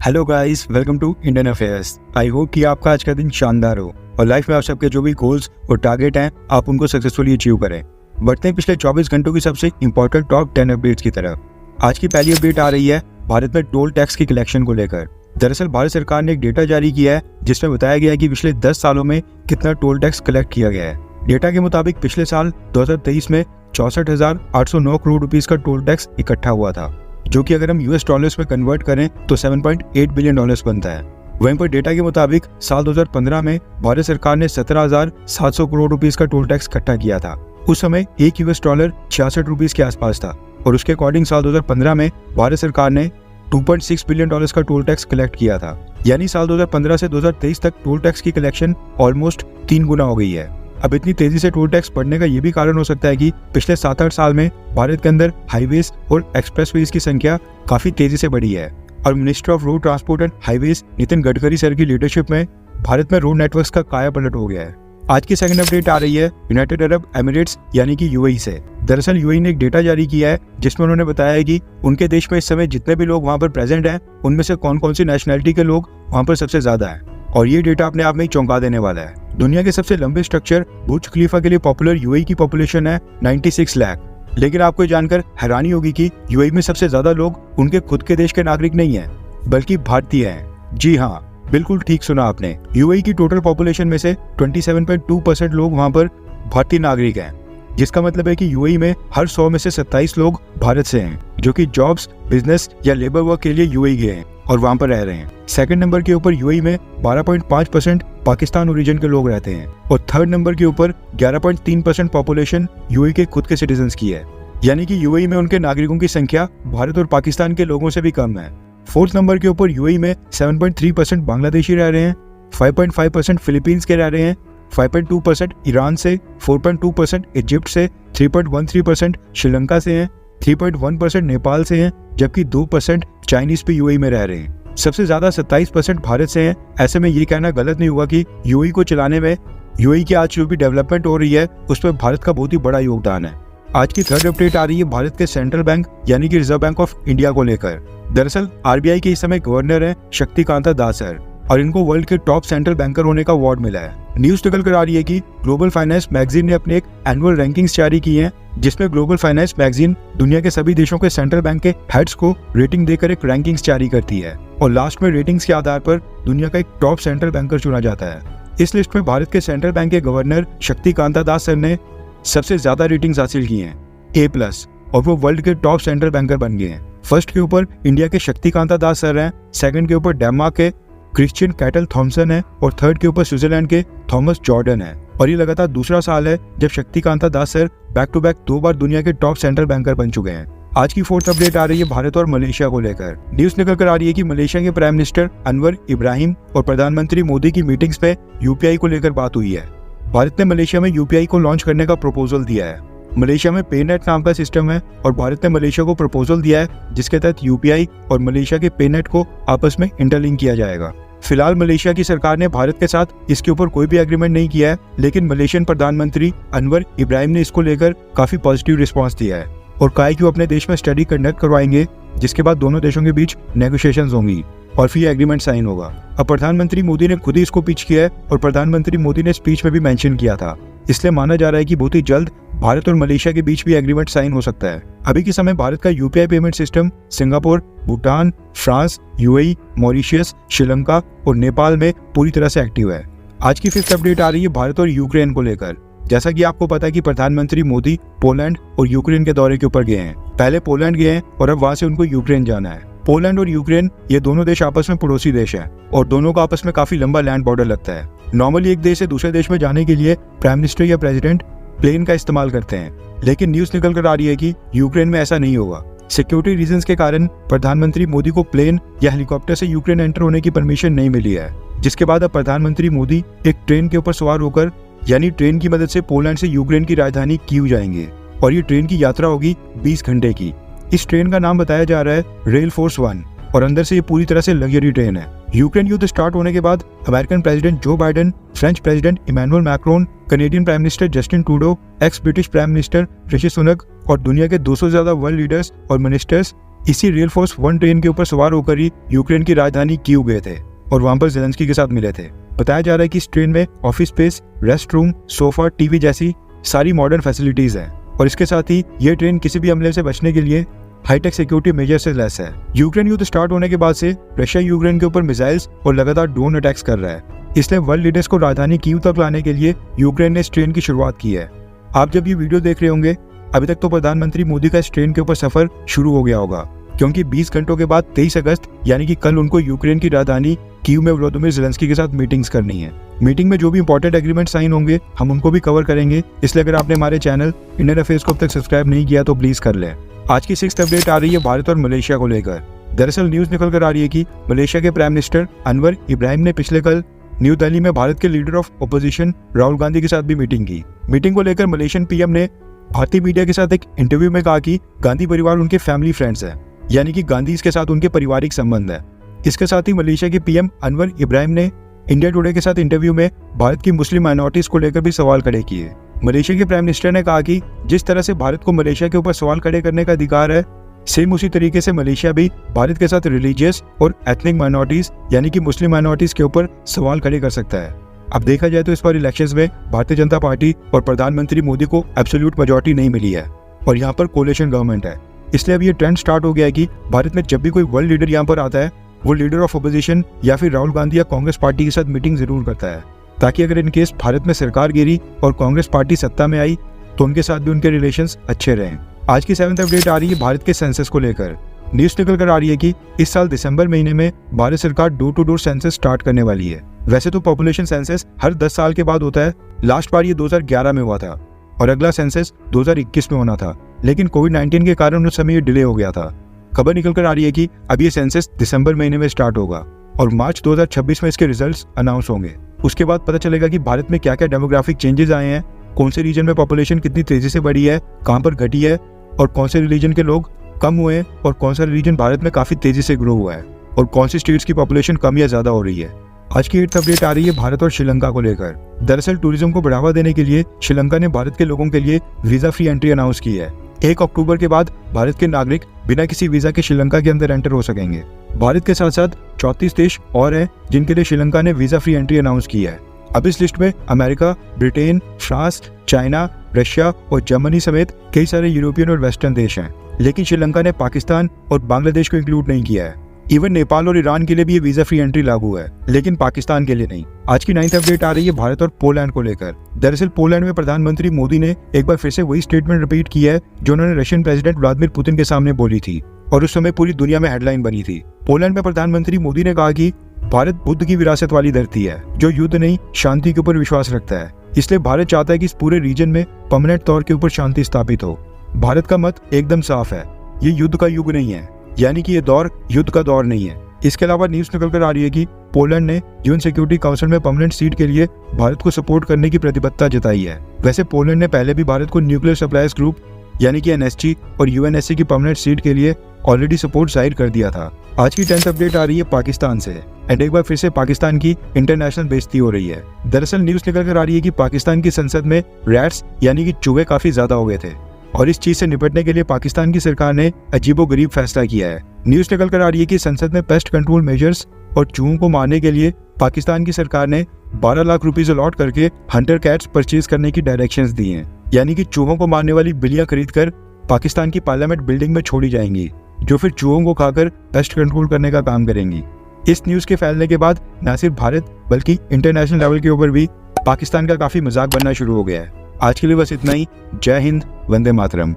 Hello guys, welcome to Indian affairs. I hope कि आपका आज का दिन शानदार हो और लाइफ में आप सबके जो भी गोल्स और टारगेट हैं आप उनको सक्सेसफुली अचीव करें। बढ़ते हैं पिछले 24 घंटों की सबसे इंपॉर्टेंट टॉप 10 अपडेट्स की तरफ। आज की पहली अपडेट आ रही है भारत में टोल टैक्स की कलेक्शन को लेकर। दरअसल भारत सरकार ने एक डेटा जारी किया है जिसमें बताया गया है कि पिछले 10 सालों में कितना टोल टैक्स कलेक्ट किया गया है। डेटा के मुताबिक पिछले साल 2023 में 64,809 करोड़ रुपीस का टोल टैक्स इकट्ठा हुआ था, जो कि अगर हम यूएस डॉलर्स में कन्वर्ट करें तो 7.8 बिलियन डॉलर्स बनता है। वहीं पर डेटा के मुताबिक साल 2015 में भारत सरकार ने 17,700 करोड़ रुपीस का टोल टैक्स इकट्ठा किया था। उस समय एक यूएस डॉलर 66 रुपीस के आसपास था और उसके अकॉर्डिंग साल 2015 में भारत सरकार ने 2.6 बिलियन डॉलर्स का टोल टैक्स कलेक्ट किया था। यानी साल 2015 से 2023 तक टोल टैक्स की कलेक्शन ऑलमोस्ट 3 गुना हो गई है। अब इतनी तेजी से टोल टैक्स बढ़ने का ये भी कारण हो सकता है कि पिछले 7-8 साल में भारत के अंदर हाईवेज और एक्सप्रेसवेज की संख्या काफी तेजी से बढ़ी है और minister of road transport and highways Nitin Gadkari sir की लीडरशिप में भारत में रोड नेटवर्क्स का कायापलट हो गया है। आज की सेकंड अपडेट आ रही है यूनाइटेड अरब एमिरेट्स यानी कि यूएई से। दरअसल यूएई ने एक डेटा जारी किया है जिसमें उन्होंने बताया है कि उनके देश में इस समय जितने भी लोग वहाँ पर प्रेजेंट हैं उनमें से कौन कौन सी नेशनैलिटी के लोग वहाँ पर सबसे ज्यादा हैं। और ये डेटा अपने आप में ही चौंका देने वाला है। दुनिया के सबसे लंबे स्ट्रक्चर बुर्ज खलीफा के लिए पॉपुलर यूएई की पॉपुलेशन है 96 लाख। लेकिन आपको जानकर हैरानी होगी कि यूएई में सबसे ज्यादा लोग उनके खुद के देश के नागरिक नहीं हैं, बल्कि भारतीय हैं। जी हाँ, बिल्कुल ठीक सुना आपने। यूएई की टोटल पॉपुलेशन में से 27.2% लोग वहाँ पर भारतीय नागरिक हैं, जिसका मतलब है कि यूएई में हर 100 में से 27 लोग भारत से हैं, जो कि जॉब्स, बिजनेस या लेबर वर्क के लिए यूएई गए हैं और वहाँ पर रह रहे हैं। सेकंड नंबर के ऊपर यूएई में 12.5% पाकिस्तान ओरिजिन के लोग रहते हैं और थर्ड नंबर के ऊपर 11.3% पॉपुलेशन यूएई के खुद के सिटीजन्स की है। यानी कि यूएई में उनके नागरिकों की संख्या भारत और पाकिस्तान के लोगों से भी कम है। फोर्थ नंबर के ऊपर यूएई में 7.3% बांग्लादेशी रह रहे हैं, 5.5% फिलीपींस के रह रहे हैं, 5.2% ईरान से, 4.2% इजिप्ट से, 3.13% श्रीलंका से हैं, 3.1% नेपाल से हैं, जबकि 2% चाइनीज भी यूएई में रह रहे हैं। सबसे ज्यादा 27% भारत से हैं। ऐसे में ये कहना गलत नहीं होगा कि यूएई को चलाने में यूएई की आज जो भी डेवलपमेंट हो रही है उस पर भारत का बहुत ही बड़ा योगदान है। आज की थर्ड अपडेट आ रही है भारत के सेंट्रल बैंक यानी कि रिजर्व बैंक ऑफ इंडिया को लेकर। दरअसल आरबीआई के इस समय गवर्नर है शक्तिकांता दास सर और इनको वर्ल्ड के टॉप सेंट्रल बैंकर होने का अवार्ड मिला है। न्यूज निकल कर आ रही है कि ग्लोबल फाइनेंस मैगजीन ने अपने एक एनुअल रैंकिंग्स जारी की हैं, जिसमें ग्लोबल फाइनेंस मैगजीन दुनिया के सभी देशों के सेंट्रल बैंक के हेड्स को रेटिंग देकर एक रैंकिंग्स जारी करती है और लास्ट में रेटिंग्स के आधार पर दुनिया का एक टॉप सेंट्रल बैंकर चुना जाता है। इस लिस्ट में भारत के सेंट्रल बैंक के गवर्नर शक्तिकांता दास सर ने सबसे ज्यादा रेटिंग्स हासिल की हैं, A+, और वो वर्ल्ड के टॉप सेंट्रल बैंकर बन गए हैं। फर्स्ट के ऊपर इंडिया के शक्तिकांता दास सर हैं, सेकंड के ऊपर डेनमार्क के क्रिश्चियन कैटल थॉमसन है और थर्ड के ऊपर स्विट्जरलैंड के थॉमस जॉर्डन है। और ये लगातार दूसरा साल है जब शक्तिकांता दास सर बैक टू बैक 2 बार दुनिया के टॉप सेंट्रल बैंकर बन चुके हैं। आज की फोर्थ अपडेट आ रही है भारत और मलेशिया को लेकर। न्यूज निकल कर आ रही है कि मलेशिया के प्राइम मिनिस्टर अनवर इब्राहिम और प्रधानमंत्री मोदी की मीटिंग्स में यूपीआई को लेकर बात हुई है। भारत ने मलेशिया में यूपीआई को लॉन्च करने का प्रपोजल दिया है। मलेशिया में पेनेट नाम का सिस्टम है और भारत ने मलेशिया को प्रपोजल दिया है जिसके तहत यूपीआई और मलेशिया के पेनेट को आपस में इंटरलिंक किया जाएगा। फिलहाल मलेशिया की सरकार ने भारत के साथ इसके ऊपर कोई भी एग्रीमेंट नहीं किया है, लेकिन मलेशियन प्रधानमंत्री अनवर इब्राहिम ने इसको लेकर काफी पॉजिटिव रिस्पांस दिया है और कहा है कि वो अपने देश में स्टडी कंडक्ट करवाएंगे, जिसके बाद दोनों देशों के बीच नेगोशिएशंस होंगी और फिर एग्रीमेंट साइन होगा। अब प्रधानमंत्री मोदी ने खुद ही इसको पिच किया है और प्रधानमंत्री मोदी ने स्पीच में भी मेंशन किया था, इसलिए माना जा रहा है कि बहुत ही जल्द भारत और मलेशिया के बीच भी एग्रीमेंट साइन हो सकता है। अभी के समय भारत का UPI payment system Singapore, Bhutan, France, UAE, Mauritius, Sri Lanka और नेपाल में पूरी तरह से एक्टिव है। आज की फिफ्थ अपडेट आ रही है भारत और यूक्रेन को लेकर। जैसा कि आपको पता है कि प्रधानमंत्री मोदी पोलैंड और यूक्रेन के दौरे के ऊपर गए हैं। पहले पोलैंड गए हैं और अब वहां से उनको यूक्रेन जाना है। पोलैंड और यूक्रेन ये दोनों देश आपस में पड़ोसी देश हैं और दोनों का आपस में काफी लंबा लैंड बॉर्डर लगता है। नॉर्मली एक देश से दूसरे देश में जाने के लिए प्राइम मिनिस्टर या प्रेसिडेंट प्लेन का इस्तेमाल करते हैं, लेकिन न्यूज निकल कर आ रही है कि यूक्रेन में ऐसा नहीं होगा। सिक्योरिटी रीजंस के कारण प्रधानमंत्री मोदी को प्लेन या हेलीकॉप्टर से यूक्रेन एंटर होने की परमिशन नहीं मिली है, जिसके बाद अब प्रधानमंत्री मोदी एक ट्रेन के ऊपर सवार होकर यानी ट्रेन की मदद से पोलैंड से यूक्रेन की राजधानी कीव जाएंगे और ये ट्रेन की यात्रा होगी 20 घंटे की। इस ट्रेन का नाम बताया जा रहा है रेल फोर्स 1 और अंदर से ये पूरी तरह से लग्जरी ट्रेन है। यूक्रेन युद्ध स्टार्ट होने के बाद American president Joe Biden, French president Emmanuel Macron, Canadian prime minister Justin Trudeau, ex British prime minister Rishi Sunak और दुनिया के 200 से ज्यादा वर्ल्ड लीडर्स और मिनिस्टर्स इसी रेल फोर्स 1 ट्रेन के ऊपर सवार होकर ही यूक्रेन की राजधानी कीव गए थे और वहां पर ज़ेलेंस्की के साथ मिले थे। बताया जा रहा है कि इस ट्रेन में office space, rest room, sofa, TV जैसी सारी मॉडर्न फैसिलिटीज हैं और इसके साथ ही ये ट्रेन किसी भी हमले से बचने के लिए हाईटेक सिक्योरिटी मेजर से लैस है। यूक्रेन युद्ध स्टार्ट होने के बाद से रशिया यूक्रेन के ऊपर मिसाइल्स और लगातार ड्रोन अटैक्स कर रहा है, इसलिए वर्ल्ड लीडर्स को राजधानी कीव तक लाने के लिए यूक्रेन ने इस ट्रेन की शुरुआत की है। आप जब ये वीडियो देख रहे होंगे अभी तक तो प्रधानमंत्री मोदी का इस ट्रेन के ऊपर सफर शुरू हो गया होगा, क्योंकि 20 घंटों के बाद 23 अगस्त यानी कि कल उनको यूक्रेन की राजधानी कीव में व्लादिमीर ज़ेलेंस्की के साथ मीटिंग्स करनी है। मीटिंग में जो भी इंपॉर्टेंट एग्रीमेंट साइन होंगे हम उनको भी कवर करेंगे, इसलिए अगर आपने हमारे चैनल इंडियन अफेयर्स को अब तक सब्सक्राइब नहीं किया तो प्लीज कर लें। आज की 6th अपडेट आ रही है भारत और मलेशिया को लेकर। दरअसल न्यूज निकल कर आ रही है कि मलेशिया के प्राइम मिनिस्टर अनवर इब्राहिम ने पिछले कल न्यू दिल्ली में भारत के leader of opposition Rahul Gandhi के साथ भी मीटिंग की। मीटिंग को लेकर मलेशियन पीएम ने भारतीय मीडिया के साथ एक इंटरव्यू में कहा कि गांधी परिवार उनके फैमिली फ्रेंड्स है, यानी कि गांधी के साथ उनके पारिवारिक संबंध है। इसके साथ ही मलेशिया के पीएम अनवर इब्राहिम ने इंडिया टुडे के साथ इंटरव्यू में भारत की मुस्लिम माइनॉरिटीज को लेकर भी सवाल खड़े किए। मलेशिया के प्राइम मिनिस्टर ने कहा कि जिस तरह से भारत को मलेशिया के ऊपर सवाल खड़े करने का अधिकार है, सेम उसी तरीके से मलेशिया भी भारत के साथ रिलीजियस और एथनिक माइनॉरिटीज यानी कि मुस्लिम माइनॉरिटीज के ऊपर सवाल खड़े कर सकता है। अब देखा जाए तो इस बार इलेक्शंस में भारतीय जनता पार्टी और प्रधानमंत्री मोदी को एब्सोल्यूट मेजॉरिटी नहीं मिली है और यहाँ पर कोलिशन गवर्नमेंट है, इसलिए अब ये ट्रेंड स्टार्ट हो गया है कि भारत में जब भी कोई वर्ल्ड लीडर यहाँ पर आता है वो लीडर ऑफ अपोजिशन या फिर राहुल गांधी या कांग्रेस पार्टी के साथ मीटिंग जरूर करता है, ताकि अगर इन केस भारत में सरकार गिरी और कांग्रेस पार्टी सत्ता में आई तो उनके साथ भी उनके रिलेशंस अच्छे रहें। आज की 7th अपडेट आ रही है भारत के सेंसस को लेकर। न्यूज निकल कर आ रही है कि इस साल दिसंबर महीने में भारत सरकार door to door census start करने वाली है। वैसे तो पॉपुलेशन सेंसस हर 10 साल के बाद होता है, लास्ट बार ये 2011 में हुआ था और अगला सेंसस 2021 में होना था, लेकिन कोविड-19 के कारण उस समय ये डिले हो गया था। खबर निकल कर आ रही है कि अब ये सेंसस दिसंबर महीने में स्टार्ट होगा और मार्च 2026 में इसके रिजल्ट्स अनाउंस होंगे। उसके बाद पता चलेगा कि भारत में क्या क्या डेमोग्राफिक चेंजेस आए हैं, कौन से रीजन में पॉपुलेशन कितनी तेजी से बढ़ी है, कहां पर घटी है और कौन से रीजन के लोग कम हुए हैं और कौन सा रीजन भारत में काफी तेजी से ग्रो हुआ है और कौन सी स्टेट्स की पॉपुलेशन कम या ज्यादा हो रही है। आज की 8th अपडेट आ रही है भारत और श्रीलंका को लेकर। दरअसल टूरिज्म को बढ़ावा देने के लिए श्रीलंका ने भारत के लोगों के लिए वीजा फ्री एंट्री अनाउंस की है। 1 अक्टूबर के बाद भारत के नागरिक बिना किसी वीजा के श्रीलंका के अंदर एंटर हो सकेंगे। भारत के साथ साथ 34 देश और हैं जिनके लिए श्रीलंका ने वीजा फ्री एंट्री अनाउंस की है। अब इस लिस्ट में America, Britain, France, China, Russia और जर्मनी समेत कई सारे यूरोपियन और वेस्टर्न देश हैं, लेकिन श्रीलंका ने पाकिस्तान और बांग्लादेश को इंक्लूड नहीं किया है। इवन नेपाल और ईरान के लिए भी ये वीजा फ्री एंट्री लागू है, लेकिन पाकिस्तान के लिए नहीं। आज की 9th अपडेट आ रही है भारत और पोलैंड को लेकर। दरअसल पोलैंड में प्रधानमंत्री मोदी ने एक बार फिर से वही स्टेटमेंट रिपीट की है जो उन्होंने रशियन प्रेसिडेंट व्लादिमीर पुतिन के सामने बोली थी और उस समय पूरी दुनिया में हेडलाइन बनी थी। पोलैंड में प्रधानमंत्री मोदी ने कहा कि भारत बुद्ध की विरासत वाली धरती है जो युद्ध नहीं शांति के ऊपर विश्वास रखता है, इसलिए भारत चाहता है कि इस पूरे रीजन में परमानेंट तौर के ऊपर शांति स्थापित हो। भारत का मत एकदम साफ है, ये युद्ध का युग नहीं है, यानी कि ये दौर युद्ध का दौर नहीं है। इसके अलावा न्यूज निकल कर आ रही है कि पोलैंड ने यूएन सिक्योरिटी काउंसिल में परमानेंट सीट के लिए भारत को सपोर्ट करने की प्रतिबद्धता जताई है। वैसे पोलैंड ने पहले भी भारत को न्यूक्लियर सप्लायर्स ग्रुप यानी कि एनएसजी और यूएनएससी की परमानेंट सीट के लिए ऑलरेडी सपोर्ट जाहिर कर दिया था। आज की 10th अपडेट आ रही है पाकिस्तान से एंड एक बार फिर से पाकिस्तान की इंटरनेशनल बेइज्जती हो रही है। दरअसल न्यूज निकल कर आ रही है कि पाकिस्तान की संसद में रैट्स यानी कि चूहे काफी ज्यादा हो गए थे और इस चीज से निपटने के लिए पाकिस्तान की सरकार ने अजीबोगरीब फैसला किया है। न्यूज निकल कर आ रही है कि संसद में पेस्ट कंट्रोल मेजर्स और चूहों को मारने के लिए पाकिस्तान की सरकार ने 12 लाख रुपीज अलॉट करके हंटर कैट्स परचेज करने की डायरेक्शंस दी हैं, यानी कि चूहों को मारने वाली बिल्लियां खरीदकर पाकिस्तान की पार्लियामेंट बिल्डिंग में छोड़ी जाएंगी जो फिर चूहों को खाकर पेस्ट कंट्रोल करने का काम करेंगी। इस न्यूज के फैलने के बाद न सिर्फ भारत बल्कि इंटरनेशनल लेवल के ऊपर भी पाकिस्तान का काफी मजाक बनना शुरू हो गया है। आज के लिए बस इतना ही। जय हिंद, वंदे मातरम।